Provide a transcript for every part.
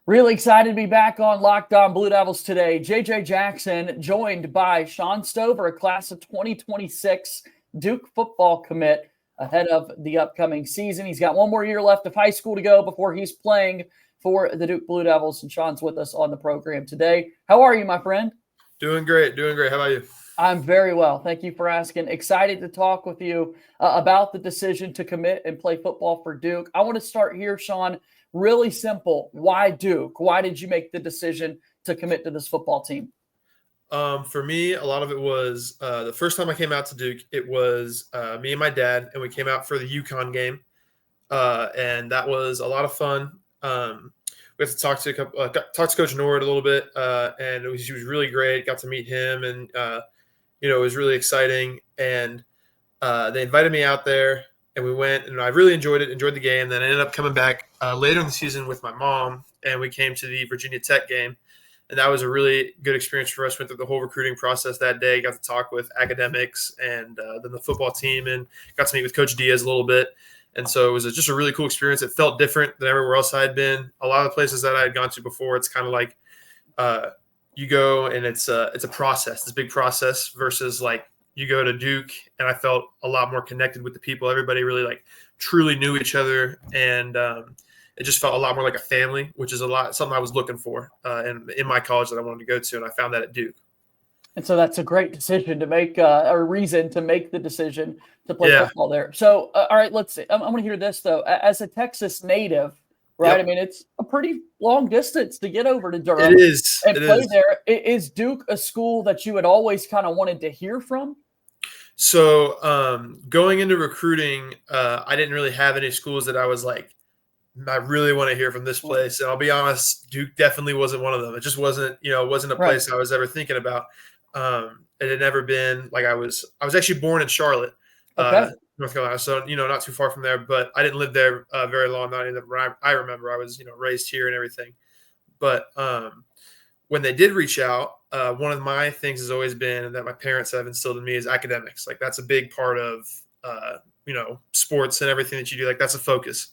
Really excited to be back on Locked On Blue Devils today. JJ Jackson joined by Sean Stover, a class of 2026 Duke football commit ahead of the upcoming season. He's got one more year left of high school to go before he's playing for the Duke Blue Devils, and Sean's with us on the program today. How are you, my friend? Doing great. How about you? I'm very well. Thank you for asking. Excited to talk with you about the decision to commit and play football for Duke. I want to start here, Sean. Really simple. Why Duke? Why did you make the decision to commit to this football team? For me, a lot of it was the first time I came out to Duke, it was me and my dad, and we came out for the UConn game. And that was a lot of fun. We got to talk to Coach Nord a little bit, and he was really great. Got to meet him, and it was really exciting. And they invited me out there, and we went, and I really enjoyed the game. Then I ended up coming back later in the season with my mom, and we came to the Virginia Tech game, and that was a really good experience for us. Went through the whole recruiting process that day, got to talk with academics and then the football team, and got to meet with Coach Diaz a little bit. And so it was just a really cool experience. It felt different than everywhere else I had been. A lot of the places that I had gone to before, it's kind of like you go and it's a process, it's a big process versus like you go to Duke, and I felt a lot more connected with the people. Everybody really like truly knew each other, and it just felt a lot more like a family, which is something I was looking for in my college that I wanted to go to, and I found that at Duke. And so that's a great decision to make, or reason to make the decision to play football there. So, all right, let's see. I'm going to hear this, though. As a Texas native, right? Yep. I mean, it's a pretty long distance to get over to Durham. It is. And play there. Is Duke a school that you had always kind of wanted to hear from? So going into recruiting, I didn't really have any schools that I was like, I really want to hear from this place. And I'll be honest, Duke definitely wasn't one of them. It just wasn't, it wasn't a place I was ever thinking about. It had never been like I was actually born in Charlotte, North Carolina. So, not too far from there, but I didn't live there very long. Not even I remember I was, raised here and everything. But when they did reach out, one of my things has always been, and that my parents have instilled in me, is academics. Like that's a big part of, sports and everything that you do. Like that's a focus.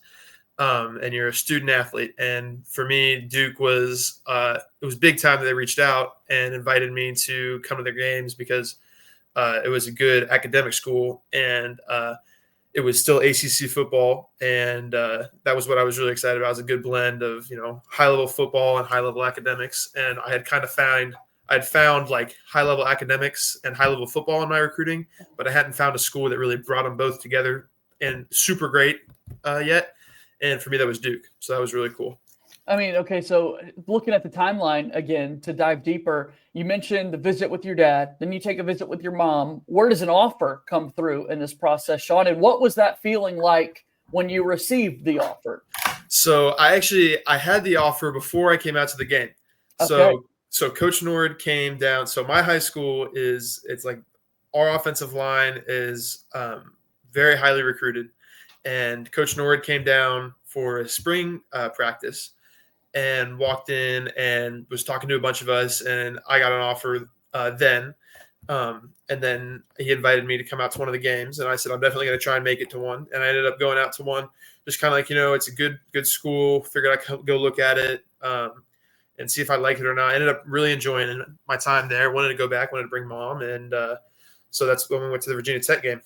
And you're a student athlete. And for me, Duke was it was big time that they reached out and invited me to come to their games because it was a good academic school, and it was still ACC football, and that was what I was really excited about. It was a good blend of high level football and high level academics, and I had found like high level academics and high level football in my recruiting, but I hadn't found a school that really brought them both together and super great yet. And for me, that was Duke. So that was really cool. I mean, okay, so looking at the timeline again to dive deeper, you mentioned the visit with your dad, then you take a visit with your mom. Where does an offer come through in this process, Sean? And what was that feeling like when you received the offer? So I had the offer before I came out to the game. Okay. So Coach Nord came down. So my high school it's like our offensive line is very highly recruited. And Coach Nord came down for a spring practice and walked in and was talking to a bunch of us. And I got an offer then. And then he invited me to come out to one of the games. And I said, I'm definitely going to try and make it to one. And I ended up going out to one, just kind of like, it's a good school. Figured I could go look at it and see if I like it or not. I ended up really enjoying my time there. Wanted to go back, wanted to bring mom. And so that's when we went to the Virginia Tech game.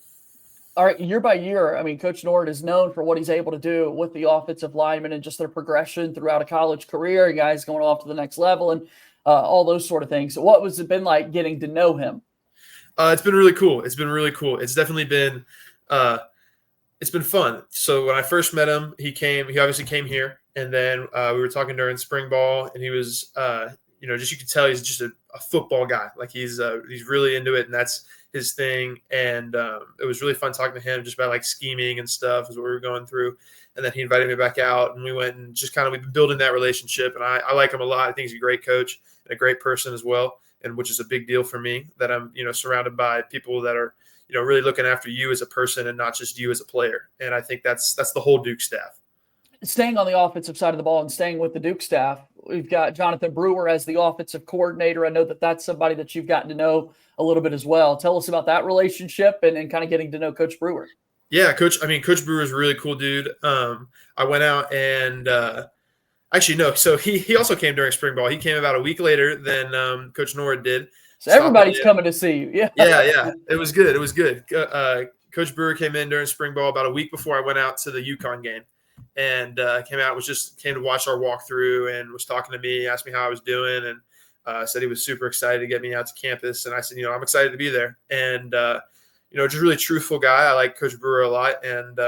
All right, year by year, I mean, Coach Nord is known for what he's able to do with the offensive linemen and just their progression throughout a college career, guys going off to the next level and all those sort of things. So what has it been like getting to know him? It's been really cool. It's definitely been it's been fun. So when I first met him, he obviously came here, and then we were talking during spring ball, and he was, just you could tell he's just a football guy. Like he's really into it, and that's his thing. And it was really fun talking to him just about like scheming and stuff is what we were going through. And then he invited me back out, and we went and just we've been building that relationship. And I like him a lot. I think he's a great coach and a great person as well. And which is a big deal for me that I'm, surrounded by people that are, really looking after you as a person and not just you as a player. And I think that's the whole Duke staff. Staying on the offensive side of the ball and staying with the Duke staff, we've got Jonathan Brewer as the offensive coordinator. I know that that's somebody that you've gotten to know a little bit as well. Tell us about that relationship and kind of getting to know Coach Brewer. Yeah, Coach Brewer is a really cool dude. I went out and Actually, no. So he also came during spring ball. He came about a week later than Coach Nord did. So everybody's coming to see you. Yeah. Yeah. It was good. It was good. Coach Brewer came in during spring ball about a week before I went out to the UConn game, and came out, came to watch our walkthrough and was talking to me, asked me how I was doing, and said he was super excited to get me out to campus. And I said, I'm excited to be there. And just really truthful guy. I like Coach Brewer a lot, and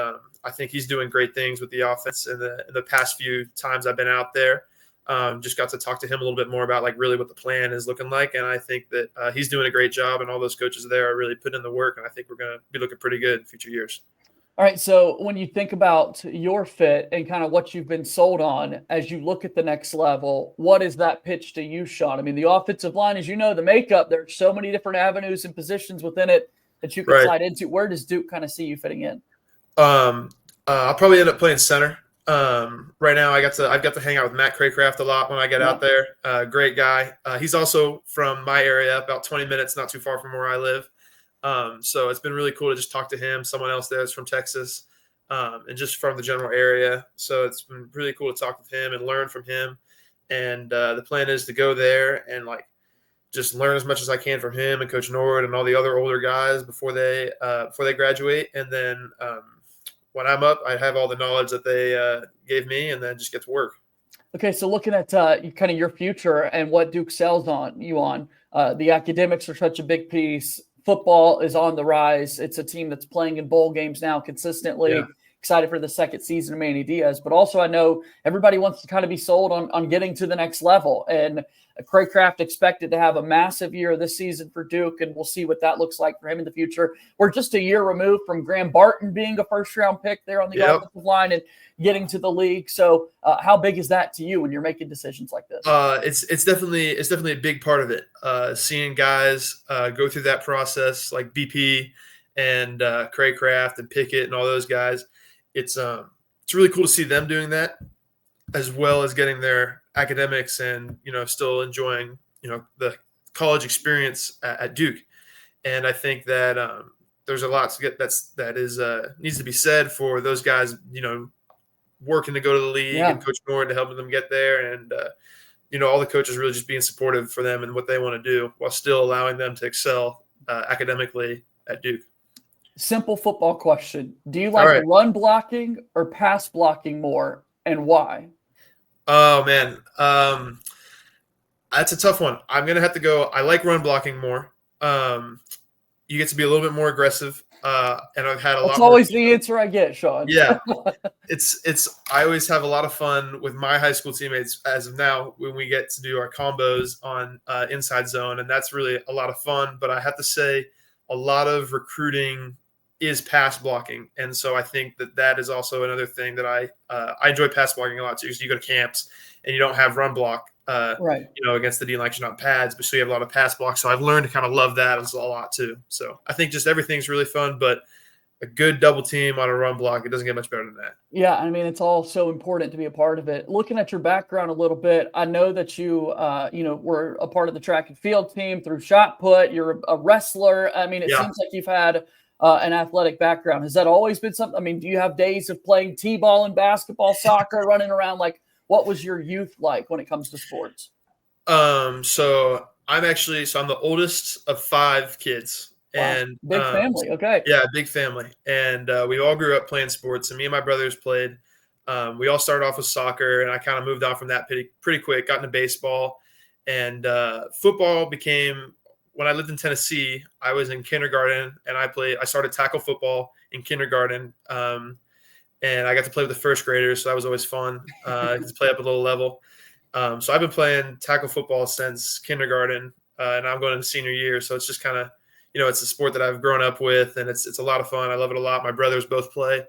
I think he's doing great things with the offense. In the past few times I've been out there, just got to talk to him a little bit more about like really what the plan is looking like. And I think that he's doing a great job, and all those coaches there are really putting in the work. And I think we're going to be looking pretty good in future years. All right. So when you think about your fit and kind of what you've been sold on as you look at the next level, what is that pitch to you, Sean? I mean, the offensive line, as you know, the makeup, there's so many different avenues and positions within it that you can slide into. Where does Duke kind of see you fitting in? I'll probably end up playing center. Right now I've got to hang out with Matt Craycraft a lot when I get out there. Great guy. He's also from my area, about 20 minutes, not too far from where I live. So it's been really cool to just talk to him. Someone else there is from Texas, and just from the general area. So it's been really cool to talk with him and learn from him. And the plan is to go there and like just learn as much as I can from him and Coach Nord and all the other older guys before they graduate. And then when I'm up, I have all the knowledge that they gave me, and then just get to work. Okay, so looking at kind of your future and what Duke sells you on, the academics are such a big piece. Football is on the rise. It's a team that's playing in bowl games now consistently. Yeah. Excited for the second season of Manny Diaz. But also I know everybody wants to kind of be sold on getting to the next level. And Craycraft expected to have a massive year this season for Duke, and we'll see what that looks like for him in the future. We're just a year removed from Graham Barton being a first-round pick there on the offensive line and getting to the league. So how big is that to you when you're making decisions like this? It's definitely a big part of it. Seeing guys go through that process like BP and Craycraft and Pickett and all those guys. It's really cool to see them doing that, as well as getting their academics and still enjoying the college experience at Duke. And I think that there's a lot to get that needs to be said for those guys working to go to the league, and Coach Nord to help them get there, and all the coaches really just being supportive for them and what they want to do while still allowing them to excel academically at Duke. Simple football question. Do you like run blocking or pass blocking more, and why? Oh, man. That's a tough one. I'm going to have to go. I like run blocking more. You get to be a little bit more aggressive. And I've had a lot. That's always the answer I get, Sean. Yeah. I always have a lot of fun with my high school teammates as of now when we get to do our combos on inside zone. And that's really a lot of fun. But I have to say a lot of recruiting is pass blocking. And so I think that is also another thing that I enjoy pass blocking a lot too. Because you go to camps and you don't have run block, against the D line, you're not pads, but so you have a lot of pass blocks. So I've learned to kind of love that as a lot too. So I think just everything's really fun, but a good double team on a run block, it doesn't get much better than that. Yeah, I mean, it's all so important to be a part of it. Looking at your background a little bit, I know that you, were a part of the track and field team through shot put. You're a wrestler. I mean, it seems like you've had an athletic background. Has that always been something? I mean, do you have days of playing t-ball and basketball, soccer, running around? Like, what was your youth like when it comes to sports? So I'm the oldest of 5 kids. Wow. And big family. Okay. Yeah, big family. And we all grew up playing sports, and me and my brothers played. We all started off with soccer, and I kind of moved on from that pretty quick, got into baseball. And football became, when I lived in Tennessee, I was in kindergarten, and I started tackle football in kindergarten. And I got to play with the first graders, so that was always fun to play up a little level. So I've been playing tackle football since kindergarten, and I'm going into senior year. So it's just kind of, it's a sport that I've grown up with, and it's a lot of fun. I love it a lot. My brothers both play.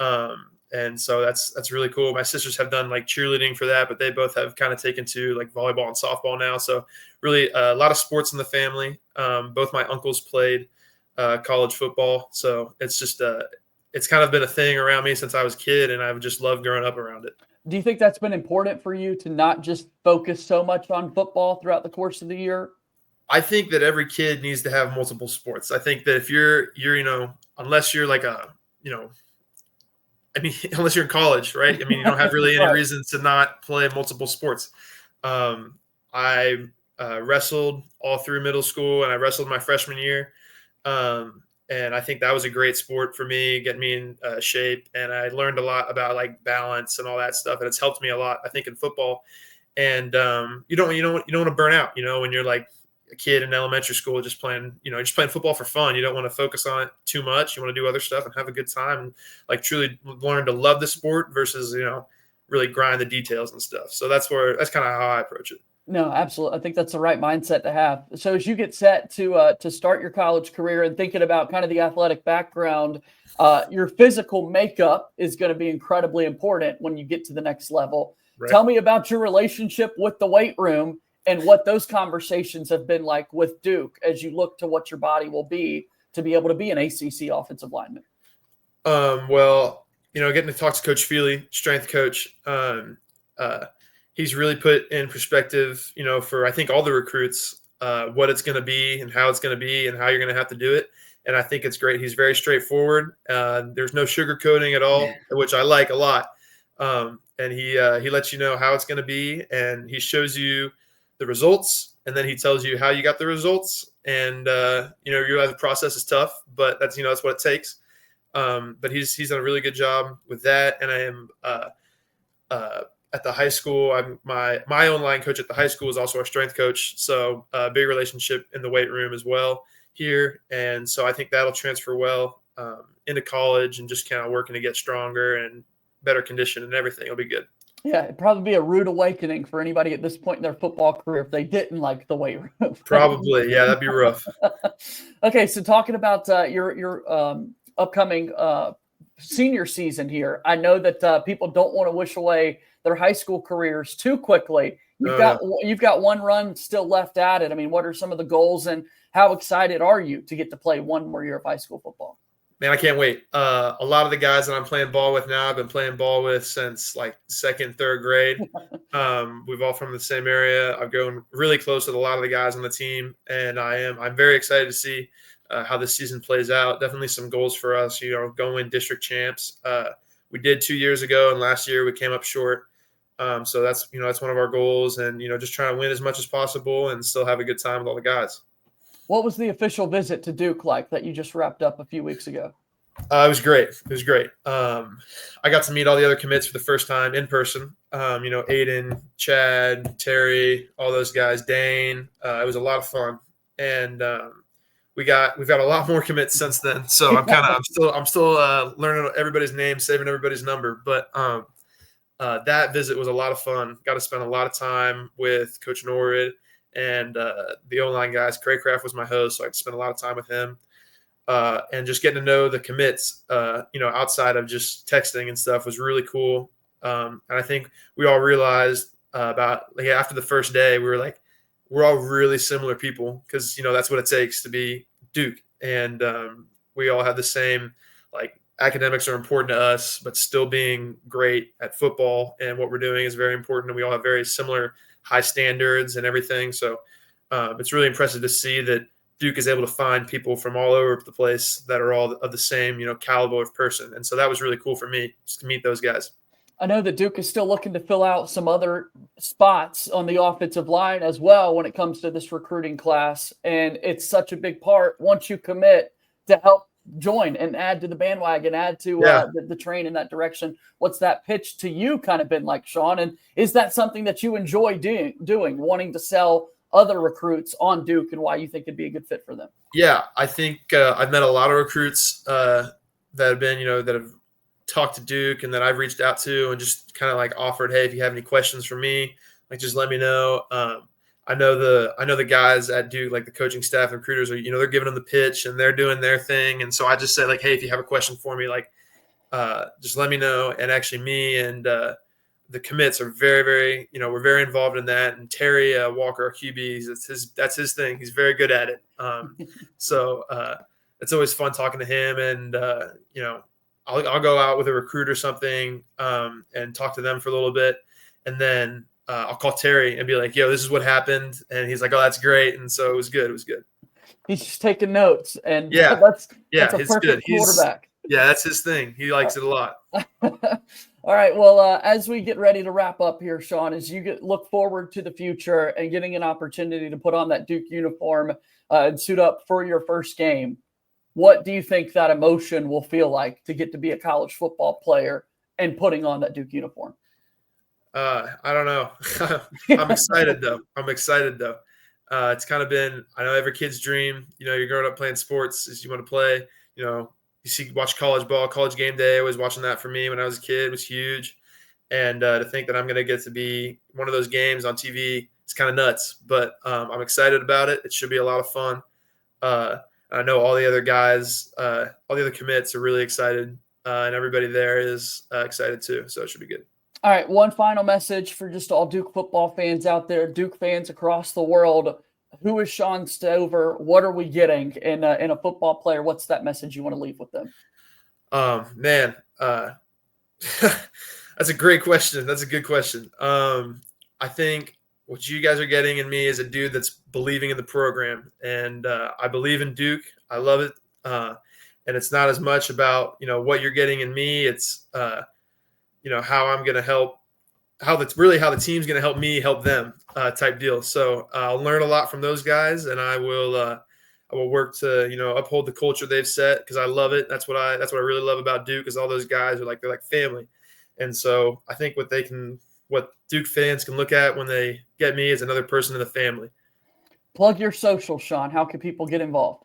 And so that's really cool. My sisters have done like cheerleading for that, but they both have kind of taken to like volleyball and softball now. So really a lot of sports in the family. Both my uncles played college football. So it's just it's kind of been a thing around me since I was a kid, and I've just loved growing up around it. Do you think that's been important for you to not just focus so much on football throughout the course of the year? I think that every kid needs to have multiple sports. I think that if you're unless you're like a I mean, unless you're in college, right? I mean, you don't have really any Right. reason to not play multiple sports. I wrestled all through middle school, and I wrestled my freshman year. And I think that was a great sport for me, getting me in shape. And I learned a lot about like balance and all that stuff. And it's helped me a lot, I think, in football. And you don't want to burn out, when you're like a kid in elementary school, just playing football for fun. You don't want to focus on it too much. You want to do other stuff and have a good time and like truly learn to love the sport versus, really grind the details and stuff. So that's kind of how I approach it. No, absolutely. I think that's the right mindset to have. So as you get set to start your college career and thinking about kind of the athletic background, your physical makeup is going to be incredibly important when you get to the next level. Right. Tell me about your relationship with the weight room and what those conversations have been like with Duke as you look to what your body will be to be able to be an ACC offensive lineman. Well, getting to talk to Coach Feely, strength coach, he's really put in perspective, for I think all the recruits, what it's going to be and how it's going to be and how you're going to have to do it. And I think it's great. He's very straightforward. There's no sugarcoating at all, which I like a lot. And he lets you know how it's going to be, and he shows you the results, and then he tells you how you got the results. And the process is tough, but that's what it takes. But he's done a really good job with that. And I am at the high school. My own line coach at the high school is also our strength coach, so a big relationship in the weight room as well here. And so I think that'll transfer well into college and just kind of working to get stronger and better condition and everything. It'll be good. Yeah, it'd probably be a rude awakening for anybody at this point in their football career if they didn't like the weight room. Probably, yeah, that'd be rough. Okay, so talking about your upcoming senior season here, I know that people don't want to wish away their high school careers too quickly. You've got one run still left at it. I mean, what are some of the goals, and how excited are you to get to play one more year of high school football? Man, I can't wait. A lot of the guys that I'm playing ball with now, I've been playing ball with since like second, third grade. We've all from the same area. I've grown really close with a lot of the guys on the team, and I'm very excited to see how this season plays out. Definitely some goals for us, go win district champs. We did 2 years ago, and last year we came up short. So that's one of our goals, and just trying to win as much as possible and still have a good time with all the guys. What was the official visit to Duke like that you just wrapped up a few weeks ago? It was great. I got to meet all the other commits for the first time in person. Aiden, Chad, Terry, all those guys, Dane. It was a lot of fun, and we've got a lot more commits since then. So I'm still learning everybody's name, saving everybody's number. But that visit was a lot of fun. Got to spend a lot of time with Coach Norwood. And the O-line guys. Craycraft was my host, so I spent a lot of time with him. And just getting to know the commits, outside of just texting and stuff was really cool. And I think we all realized after the first day, we were like, we're all really similar people because, that's what it takes to be Duke. And we all have the same, academics are important to us, but still being great at football and what we're doing is very important. And we all have very similar high standards and everything. So it's really impressive to see that Duke is able to find people from all over the place that are all of the same, caliber of person. And so that was really cool for me just to meet those guys. I know that Duke is still looking to fill out some other spots on the offensive line as well when it comes to this recruiting class. And it's such a big part once you commit to help join and add to the bandwagon, add to the train in that direction. What's that pitch to you kind of been like, Sean? And is that something that you enjoy doing, wanting to sell other recruits on Duke and why you think it'd be a good fit for them? Yeah, I think I've met a lot of recruits that have been, that have talked to Duke and that I've reached out to and just kind of offered, hey, if you have any questions for me, just let me know. I know the guys at Duke, the coaching staff and recruiters are, they're giving them the pitch and they're doing their thing. And so I just said hey, if you have a question for me, just let me know. And actually me and the commits are very, very, we're very involved in that. And Terry Walker, our QB, that's his thing. He's very good at it. So it's always fun talking to him. And, I'll go out with a recruit or something and talk to them for a little bit. And then I'll call Terry and be like, yo, this is what happened. And he's like, oh, that's great. And so it was good. He's just taking notes. And that's a he's perfect good. quarterback. Yeah, that's his thing. He likes it a lot. All right. Well, as we get ready to wrap up here, Sean, as you look forward to the future and getting an opportunity to put on that Duke uniform and suit up for your first game, what do you think that emotion will feel like to get to be a college football player and putting on that Duke uniform? I don't know. I'm excited though. It's kind of been, I know every kid's dream, you're growing up playing sports is you want to play, watch college ball, college game day. Always watching that for me when I was a kid was huge. And to think that I'm going to get to be one of those games on TV, it's kind of nuts, but I'm excited about it. It should be a lot of fun. I know all the other guys, all the other commits are really excited, and everybody there is excited too. So it should be good. All right, one final message for just all Duke football fans out there, Duke fans across the world. Who is Sean Stover? What are we getting in a football player? What's that message you want to leave with them? Man, that's a great question. That's a good question. I think what you guys are getting in me is a dude that's believing in the program, and I believe in Duke. I love it, and it's not as much about what you're getting in me. It's how I'm going to help, how the team's going to help me help them type deal. So I'll learn a lot from those guys, and I will work to uphold the culture they've set because I love it. That's what I really love about Duke is all those guys are they're like family, and so I think what Duke fans can look at when they get me is another person in the family. Plug your social, Sean. How can people get involved?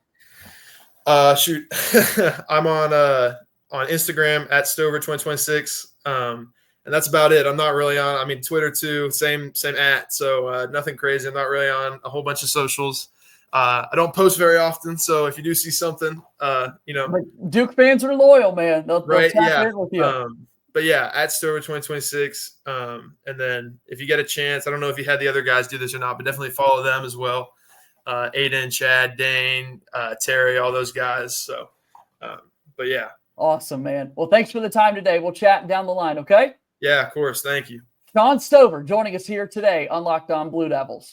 Shoot, I'm on Instagram at Stover2026. And that's about it. I'm not really on, Twitter too, same at. So nothing crazy. I'm not really on a whole bunch of socials. I don't post very often. So if you do see something, But Duke fans are loyal, man. They'll tap in with you. But yeah, at Stover2026. And then if you get a chance, I don't know if you had the other guys do this or not, but definitely follow them as well. Aiden, Chad, Dane, Terry, all those guys. So, but yeah. Awesome, man. Well, thanks for the time today. We'll chat down the line, okay? Yeah, of course. Thank you. Sean Stover joining us here today on Locked On Blue Devils.